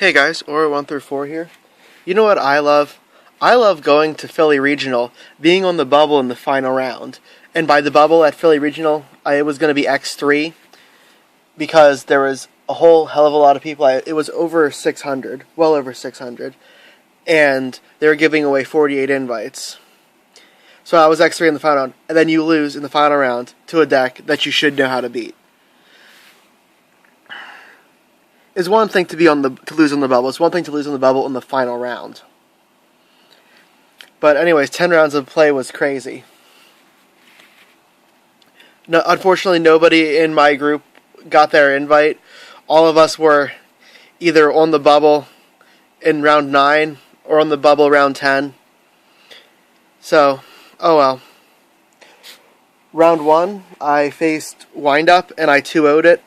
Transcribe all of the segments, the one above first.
Hey guys, Aura 1 through 4 here. You know what I love? I love going to Philly Regional, being on the bubble in the final round. And by the bubble at Philly Regional, it was going to be X3 because there was a whole hell of a lot of people. It was over 600, well over 600. And they were giving away 48 invites. So I was X3 in the final round, and then you lose in the final round to a deck that you should know how to beat. It's one thing to lose on the bubble. It's one thing to lose on the bubble in the final round. But anyways, 10 rounds of play was crazy. No, unfortunately, nobody in my group got their invite. All of us were either on the bubble in round 9 or on the bubble round 10. So, oh well. Round 1, I faced Windup and I 2-0'd it.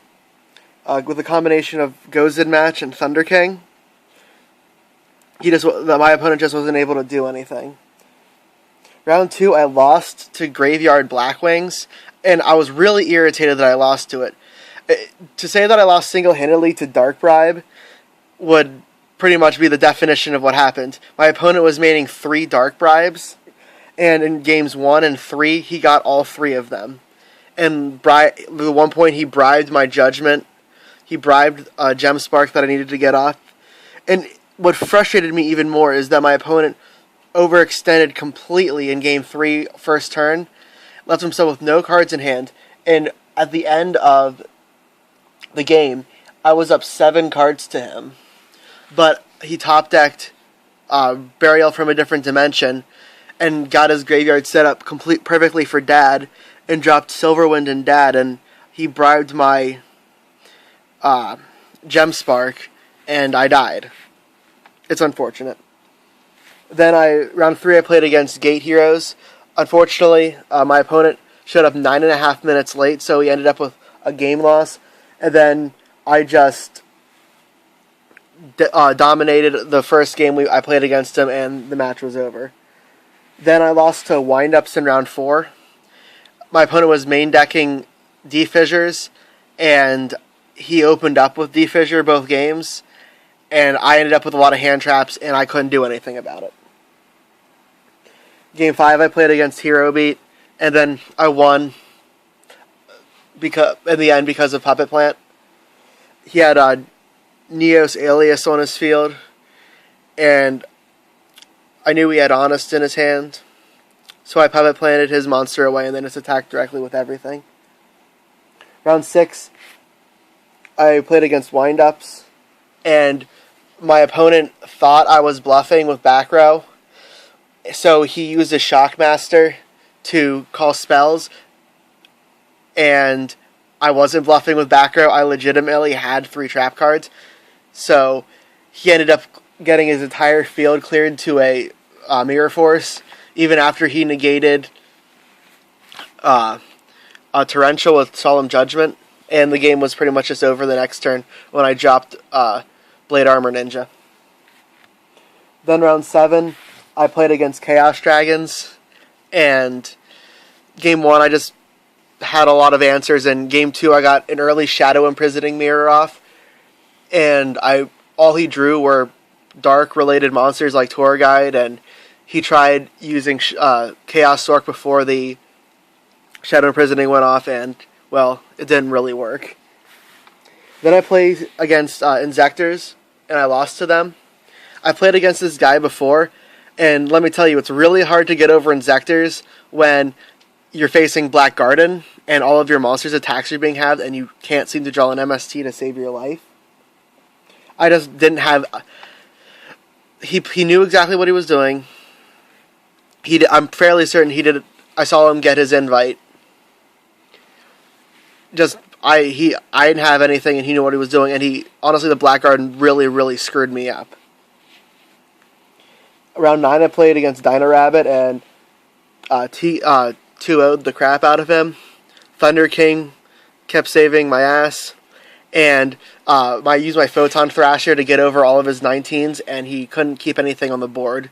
With a combination of Gozid match and Thunder King. My opponent just wasn't able to do anything. Round 2, I lost to Graveyard Blackwings, and I was really irritated that I lost to it. To say that I lost single-handedly to Dark Bribe would pretty much be the definition of what happened. My opponent was maining 3 Dark Bribes, and in games 1 and 3, he got all 3 of them. And at one point, he bribed my Judgment. He bribed Gemspark that I needed to get off. And what frustrated me even more is that my opponent overextended completely in Game 3, first turn, left himself with no cards in hand, and at the end of the game, I was up 7 cards to him. But he top-decked Burial from a Different Dimension and got his graveyard set up perfectly for Dad and dropped Silverwind and Dad, and he bribed my Gemspark, and I died. It's unfortunate. Then round 3 I played against Gate Heroes. Unfortunately, my opponent showed up 9.5 minutes late, so he ended up with a game loss. And then I just dominated the first game I played against him, and the match was over. Then I lost to Windups in round 4. My opponent was main decking D-Fissures, and he opened up with D-Fissure both games, and I ended up with a lot of hand traps, and I couldn't do anything about it. Game 5, I played against Hero Beat, and then I won in the end because of Puppet Plant. He had Neos Alias on his field, and I knew he had Honest in his hand, so I Puppet Planted his monster away, and then just attacked directly with everything. Round 6, I played against Windups, and my opponent thought I was bluffing with back row, so he used a Shockmaster to call spells, and I wasn't bluffing with back row. I legitimately had 3 trap cards, so he ended up getting his entire field cleared to a Mirror Force, even after he negated a Torrential with Solemn Judgment. And the game was pretty much just over the next turn when I dropped Blade Armor Ninja. Then round 7, I played against Chaos Dragons. And game 1, I just had a lot of answers. And game 2, I got an early Shadow Imprisoning Mirror off. And all he drew were dark-related monsters like Tour Guide. And he tried using Chaos Sork before the Shadow Imprisoning went off, and well, it didn't really work. Then I played against Inzectors, and I lost to them. I played against this guy before, and let me tell you, it's really hard to get over Inzectors when you're facing Black Garden, and all of your monsters' attacks are being halved, and you can't seem to draw an MST to save your life. I just didn't have... He knew exactly what he was doing. I'm fairly certain he did... I saw him get his invite. I didn't have anything, and he knew what he was doing, and honestly, the Black Garden really, really screwed me up. Round 9, I played against Dino Rabbit, and 2-0'd the crap out of him. Thunder King kept saving my ass, and I used my Photon Thrasher to get over all of his 19s, and he couldn't keep anything on the board.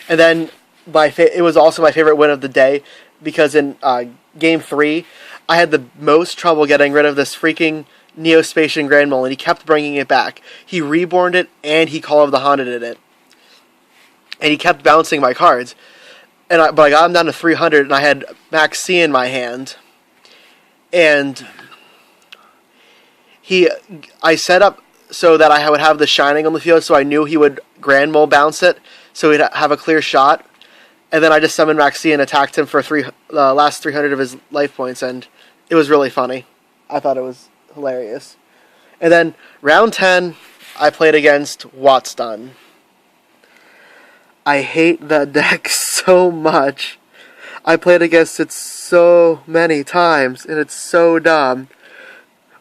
And then, it was also my favorite win of the day, because in Game 3, I had the most trouble getting rid of this freaking Neospacian Grand Mole, and he kept bringing it back. He reborned it, and he Call of the Haunted it. And he kept bouncing my cards. But I got him down to 300, and I had Max C in my hand. And I set up so that I would have the Shining on the field, so I knew he would Grand Mole bounce it, so he'd have a clear shot. And then I just summoned Max C and attacked him for the last 300 of his life points, and it was really funny. I thought it was hilarious. And then round 10, I played against Watsdon. I hate that deck so much. I played against it so many times, and it's so dumb.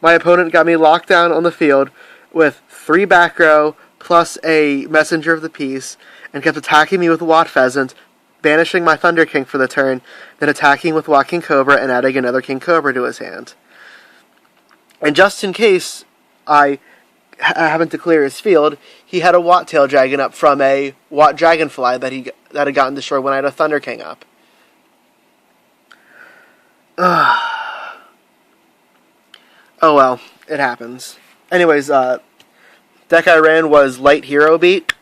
My opponent got me locked down on the field with 3 back row plus a Messenger of the Peace, and kept attacking me with Wat Pheasant, banishing my Thunder King for the turn, then attacking with Wat King Cobra and adding another King Cobra to his hand. And just in case I happened to clear his field, he had a Wat Tail Dragon up from a Wat Dragonfly that had gotten destroyed when I had a Thunder King up. Oh well, it happens. Anyways, deck I ran was Light Hero Beat.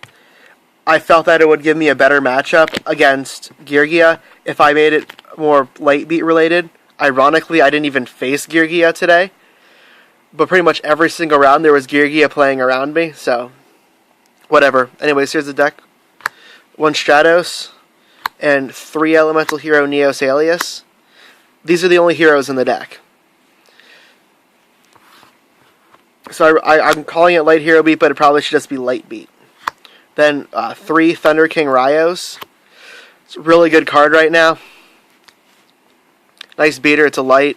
I felt that it would give me a better matchup against Geargia if I made it more Light Beat related. Ironically, I didn't even face Geargia today. But pretty much every single round there was Geargia playing around me, so whatever. Anyways, here's the deck. 1 Stratos and 3 Elemental Hero Neos Alias. These are the only heroes in the deck. So I'm calling it Light Hero Beat, but it probably should just be Light Beat. Then 3 Thunder King Raios. It's a really good card right now. Nice beater, it's a light.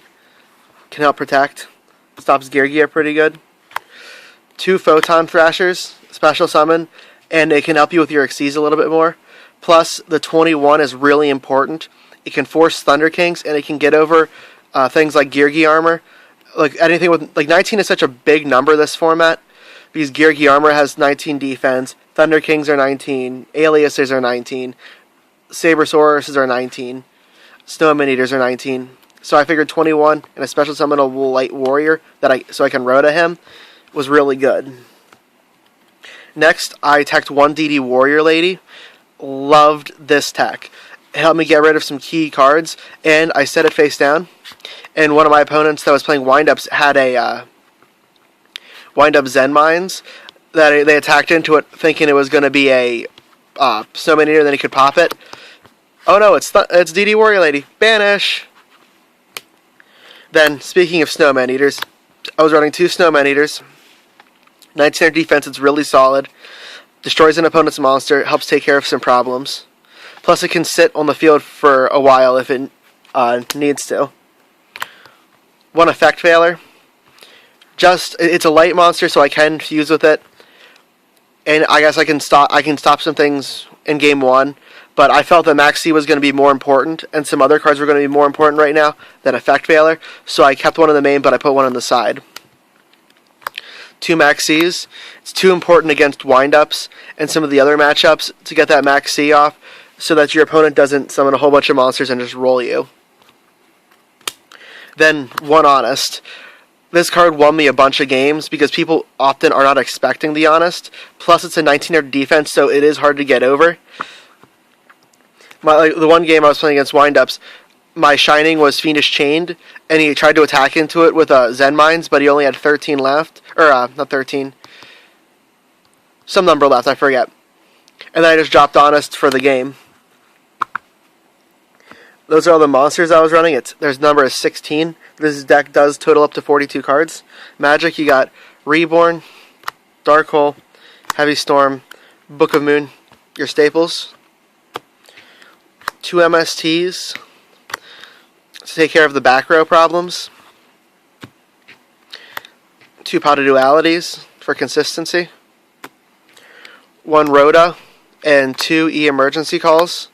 Can help protect. Stops Geargia pretty good. 2 Photon Thrashers, special summon, and it can help you with your Xyz a little bit more. Plus, the 21 is really important. It can force Thunder Kings, and it can get over things like Geargia Armor. Like anything with 19 is such a big number this format, because Geargia Armor has 19 defense, Thunder Kings are 19, Aliases are 19, Sabersauruses are 19, Snowman Eaters are 19. So I figured 21 and a special summon a Light Warrior so I can Rhoda him was really good. Next, I teched 1 DD Warrior Lady. Loved this tech. It helped me get rid of some key cards, and I set it face down. And one of my opponents that was playing Windups had a Windup Zen Mines that they attacked into it thinking it was going to be a Snowman Eater, then he could pop it. Oh no, it's DD Warrior Lady. Banish! Then, speaking of Snowman Eaters, I was running 2 Snowman Eaters. 1900 defense, it's really solid. Destroys an opponent's monster, helps take care of some problems. Plus, it can sit on the field for a while if it needs to. 1 Effect Veiler. It's a light monster, so I can fuse with it. And I guess I can stop some things in game 1. But I felt that Max C was going to be more important, and some other cards were going to be more important right now than Effect Veiler, so I kept 1 in the main, but I put 1 on the side. 2 Max Cs. It's too important against Windups and some of the other matchups to get that Max C off, so that your opponent doesn't summon a whole bunch of monsters and just roll you. Then 1 Honest. This card won me a bunch of games because people often are not expecting the Honest. Plus, it's a 1900 defense, so it is hard to get over. The one game I was playing against Windups, my Shining was Fiendish Chained, and he tried to attack into it with Zen Mines, but he only had 13 left. Or, not 13. Some number left, I forget. And then I just dropped Honest for the game. Those are all the monsters I was running. Their number is 16. This deck does total up to 42 cards. Magic, you got Reborn, Dark Hole, Heavy Storm, Book of Moon, your staples. 2 MSTs to take care of the back row problems. 2 Pot of Dualities for consistency. 1 Rhoda and 2 E-Emergency Calls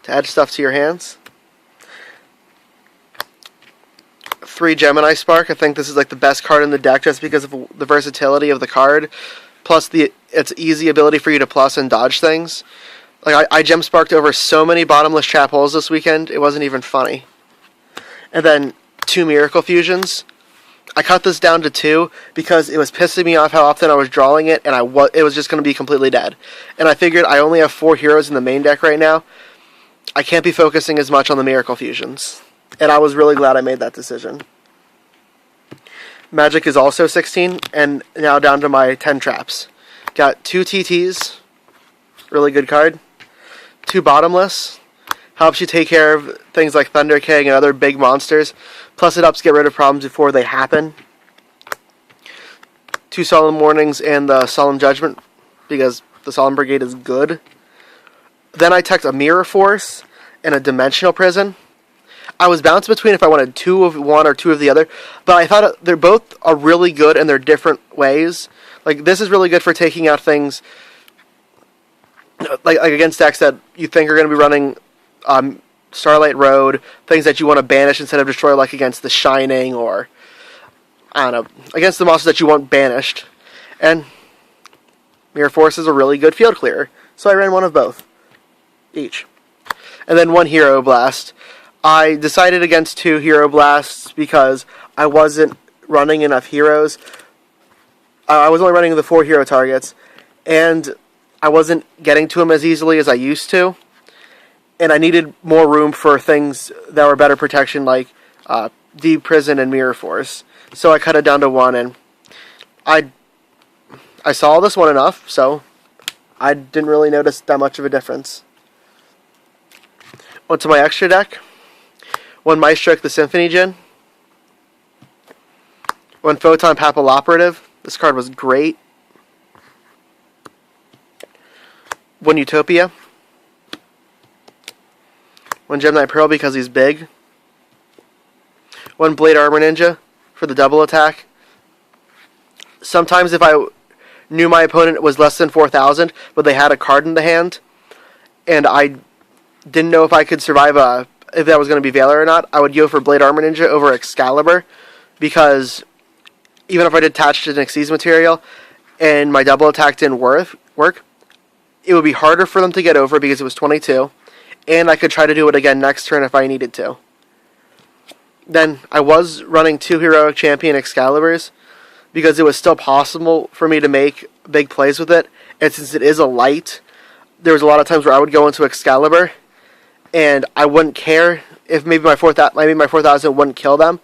to add stuff to your hands. 3 Gemini Spark. I think this is like the best card in the deck just because of the versatility of the card, plus its easy ability for you to plus and dodge things. Like I gem sparked over so many bottomless trap holes this weekend, it wasn't even funny. And then 2 Miracle Fusions. I cut this down to 2 because it was pissing me off how often I was drawing it, and it was just going to be completely dead. And I figured I only have 4 heroes in the main deck right now. I can't be focusing as much on the Miracle Fusions. And I was really glad I made that decision. Magic is also 16, and now down to my 10 traps. Got 2 TTs, really good card. 2 Bottomless, helps you take care of things like Thunder King and other big monsters. Plus it helps get rid of problems before they happen. 2 Solemn Warnings and the Solemn Judgment, because the Solemn Brigade is good. Then I teched a Mirror Force and a Dimensional Prison. I was bouncing between if I wanted 2 of one or 2 of the other, but I thought they're both are really good in their different ways. Like, this is really good for taking out things like against decks that you think are going to be running Starlight Road, things that you want to banish instead of destroy, like against the Shining, or, I don't know, against the monsters that you want banished. And Mirror Force is a really good field clearer, so I ran one of both, each. And then 1 Hero Blast. I decided against 2 Hero Blasts because I wasn't running enough heroes. I was only running the 4 hero targets, and I wasn't getting to them as easily as I used to. And I needed more room for things that were better protection, like Deep Prison and Mirror Force. So I cut it down to 1, and I saw this one enough, so I didn't really notice that much of a difference. Onto my extra deck. 1 Maestro the Symphony Djinn. 1 Photon Papilloperative. This card was great. 1 Utopia. 1 Gemini Pearl because he's big. 1 Blade Armor Ninja for the double attack. Sometimes if I knew my opponent was less than 4,000, but they had a card in the hand, and I didn't know if I could survive if that was going to be Valor or not, I would go for Blade Armor Ninja over Excalibur, because even if I detached an Xyz material and my double attack didn't work, it would be harder for them to get over because it was 22. And I could try to do it again next turn if I needed to. Then I was running 2 Heroic Champion Excaliburs because it was still possible for me to make big plays with it. And since it is a light, there was a lot of times where I would go into Excalibur and I wouldn't care if maybe my 4,000 wouldn't kill them,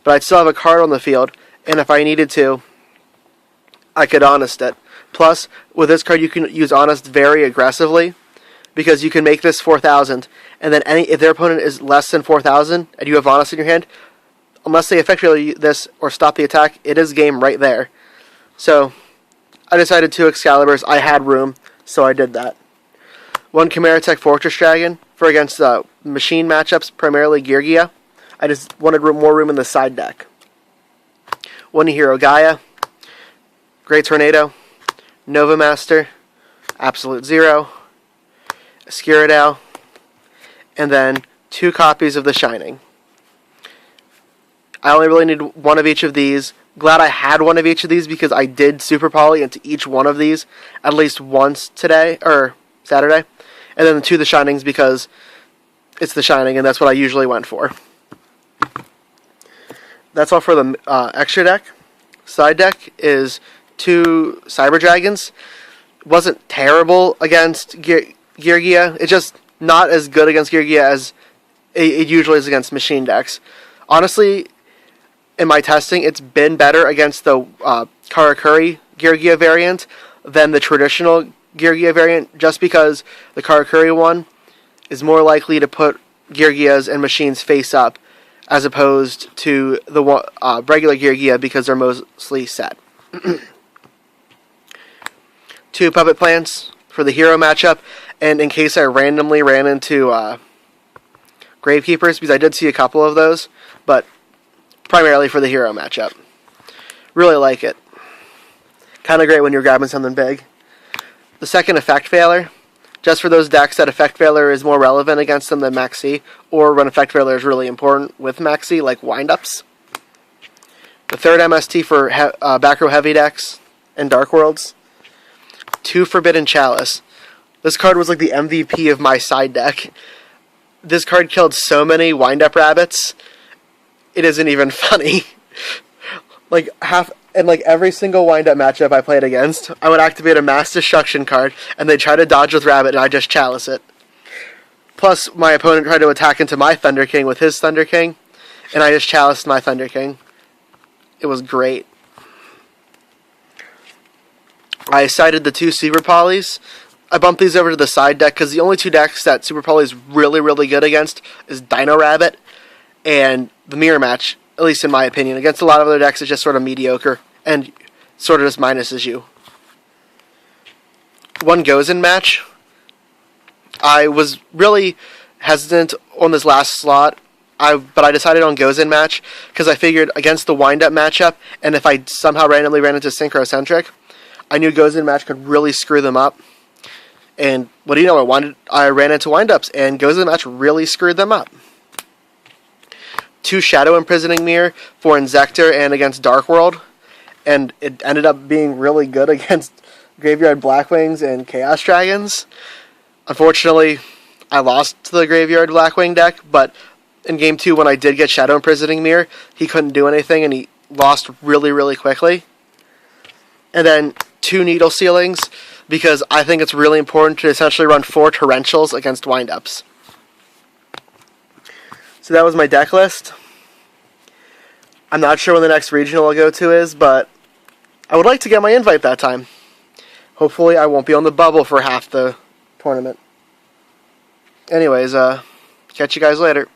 but I'd still have a card on the field, and if I needed to, I could Honest it. Plus, with this card you can use Honest very aggressively, because you can make this 4,000, and then if their opponent is less than 4,000 and you have Honest in your hand, unless they effectively this or stop the attack, it is game right there. So I decided 2 Excaliburs. I had room, so I did that. 1 Chimera Tech Fortress Dragon for against machine matchups, primarily Geargia. I just wanted more room in the side deck. 1 Hero Gaia, Great Tornado, Nova Master, Absolute Zero, Scuridao, and then 2 copies of The Shining. I only really need 1 of each of these. Glad I had 1 of each of these because I did Super Poly into each one of these at least once today, or Saturday. And then the 2 The Shinings because it's The Shining and that's what I usually went for. That's all for the extra deck. Side deck is 2 Cyber Dragons. Wasn't terrible against Geargia. It's just not as good against Geargia as it usually is against machine decks. Honestly, in my testing, it's been better against the Karakuri Geargia variant than the traditional Geargia variant, just because the Karakuri one is more likely to put Geargias and machines face up, as opposed to the regular Geargia because they're mostly set. 2 Puppet Plants for the hero matchup, and in case I randomly ran into Gravekeepers, because I did see a couple of those, but primarily for the hero matchup. Really like it. Kind of great when you're grabbing something big. The second Effect Veiler, just for those decks that Effect Veiler is more relevant against them than Maxi, or when Effect Veiler is really important with Maxi, like Windups. The third MST for back row heavy decks and Dark Worlds. 2 Forbidden Chalice. This card was like the MVP of my side deck. This card killed so many Windup rabbits, it isn't even funny. like every single wind-up matchup I played against, I would activate a Mass Destruction card, and they'd try to dodge with Rabbit, and I'd just Chalice it. Plus, my opponent tried to attack into my Thunder King with his Thunder King, and I just Chaliced my Thunder King. It was great. I sided the 2 Super Polys. I bumped these over to the side deck, because the only 2 decks that Super Poly is really, really good against is Dino Rabbit and the Mirror Match, at least in my opinion. Against a lot of other decks, it's just sort of mediocre, and sort of just minuses you. One Gozen match. I was really hesitant on this last slot, but I decided on Gozen match, because I figured against the wind-up matchup, and if I somehow randomly ran into Synchrocentric, I knew Gozen match could really screw them up. And what do you know, I ran into wind-ups, and Gozen match really screwed them up. 2 Shadow Imprisoning Mirror for Inzektor and against Dark World, and it ended up being really good against Graveyard Blackwings and Chaos Dragons. Unfortunately, I lost to the Graveyard Blackwing deck, but in Game 2 when I did get Shadow Imprisoning Mirror, he couldn't do anything and he lost really, really quickly. And then 2 Needle Ceilings, because I think it's really important to essentially run 4 Torrentials against wind-ups. So that was my deck list. I'm not sure when the next regional I'll go to is, but I would like to get my invite that time. Hopefully I won't be on the bubble for half the tournament. Anyways, catch you guys later.